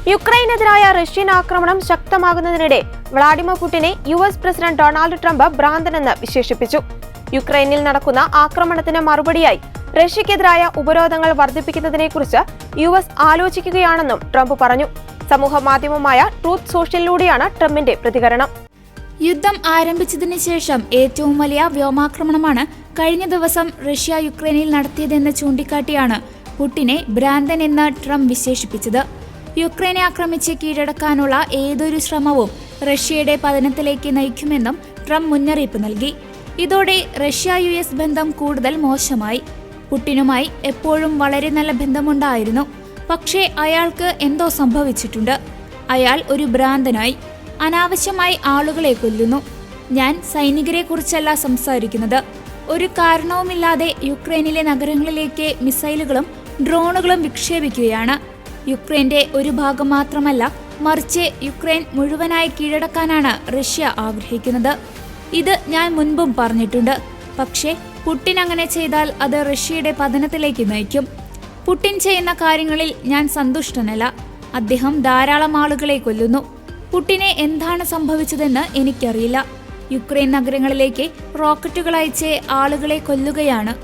യുക്രൈനെതിരായ Russian ആക്രമണം ശക്തമാകുന്നതിനിടെ Vladimir പുടിനെ യുഎസ് പ്രസിഡന്റ് ഡൊണാൾഡ് ട്രംപ് ഭ്രാന്തനെന്ന് വിശേഷിപ്പിച്ചു. യുക്രൈനിൽ നടക്കുന്ന ആക്രമണത്തിന് മറുപടിയായി റഷ്യക്കെതിരായ ഉപരോധങ്ങൾ വർദ്ധിപ്പിക്കുന്നതിനെക്കുറിച്ച് യുഎസ് ആലോചിക്കുകയാണെന്നും ട്രംപ് പറഞ്ഞു. സമൂഹ മാധ്യമമായ ട്രൂത്ത് സോഷ്യലിലൂടെയാണ് ട്രംപിന്റെ പ്രതികരണം. യുദ്ധം ആരംഭിച്ചതിന് ശേഷം ഏറ്റവും വലിയ വ്യോമാക്രമണമാണ് കഴിഞ്ഞ ദിവസം റഷ്യ യുക്രൈനിൽ നടത്തിയതെന്ന് ചൂണ്ടിക്കാട്ടിയാണ് പുടിനെ ഭ്രാന്തൻ എന്ന് ട്രംപ് വിശേഷിപ്പിച്ചത്. യുക്രൈനെ ആക്രമിച്ച് കീഴടക്കാനുള്ള ഏതൊരു ശ്രമവും റഷ്യയുടെ പതനത്തിലേക്ക് നയിക്കുമെന്നും ട്രംപ് മുന്നറിയിപ്പ് നൽകി. ഇതോടെ റഷ്യ-യുഎസ് ബന്ധം കൂടുതൽ മോശമായി. പുടിനുമായി എപ്പോഴും വളരെ നല്ല ബന്ധമുണ്ടായിരുന്നു. പക്ഷേ അയാൾക്ക് എന്തോ സംഭവിച്ചിട്ടുണ്ട്. അയാൾ ഒരു ഭ്രാന്തനായി. അനാവശ്യമായി ആളുകളെ കൊല്ലുന്നു. ഞാൻ സൈനികരെ കുറിച്ചല്ല സംസാരിക്കുന്നത്. ഒരു കാരണവുമില്ലാതെ യുക്രൈനിലെ നഗരങ്ങളിലേക്ക് മിസൈലുകളും ഡ്രോണുകളും വിക്ഷേപിക്കുകയാണ്. യുക്രൈന്റെ ഒരു ഭാഗം മാത്രമല്ല, മറിച്ച് യുക്രൈൻ മുഴുവനായി കീഴടക്കാനാണ് റഷ്യ ആഗ്രഹിക്കുന്നത്. ഇത് ഞാൻ മുൻപും പറഞ്ഞിട്ടുണ്ട്. പക്ഷേ പുടിൻ അങ്ങനെ ചെയ്താൽ അത് റഷ്യയുടെ പതനത്തിലേക്ക് നയിക്കും. പുടിൻ ചെയ്യുന്ന കാര്യങ്ങളിൽ ഞാൻ സന്തുഷ്ടനല്ല. അദ്ദേഹം ധാരാളം ആളുകളെ കൊല്ലുന്നു. പുടിനെ എന്താണ് സംഭവിച്ചതെന്ന് എനിക്കറിയില്ല. യുക്രൈൻ നഗരങ്ങളിലേക്ക് റോക്കറ്റുകൾ അയച്ച് ആളുകളെ കൊല്ലുകയാണ്.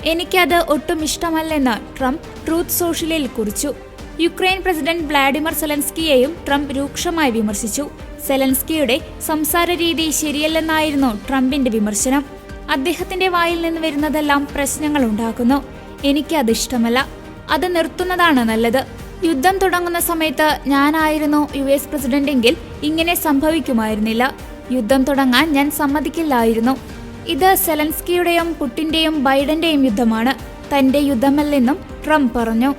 എനിക്കത് ഒട്ടും ഇഷ്ടമല്ലെന്ന് ട്രംപ് ട്രൂത്ത് സോഷ്യലിൽ കുറിച്ചു. യുക്രൈൻ പ്രസിഡന്റ് വ്ളാഡിമിർ സെലൻസ്കിയെയും ട്രംപ് രൂക്ഷമായി വിമർശിച്ചു. സെലൻസ്കിയുടെ സംസാര രീതി ശരിയല്ലെന്നായിരുന്നു ട്രംപിന്റെ വിമർശനം. അദ്ദേഹത്തിന്റെ വായിൽ നിന്ന് വരുന്നതെല്ലാം പ്രശ്നങ്ങൾ ഉണ്ടാക്കുന്നു. എനിക്കത് ഇഷ്ടമല്ല. അത് നിർത്തുന്നതാണ് നല്ലത്. യുദ്ധം തുടങ്ങുന്ന സമയത്ത് ഞാനായിരുന്നു യുഎസ് പ്രസിഡന്റ് എങ്കിൽ ഇങ്ങനെ സംഭവിക്കുമായിരുന്നില്ല. യുദ്ധം തുടങ്ങാൻ ഞാൻ സമ്മതിക്കില്ലായിരുന്നു. ഇത് സെലൻസ്കിയുടെയും പുടിന്റെയും ബൈഡന്റെയും യുദ്ധമാണ്, തന്റെ യുദ്ധമല്ലെന്നും ട്രംപ് പറഞ്ഞു.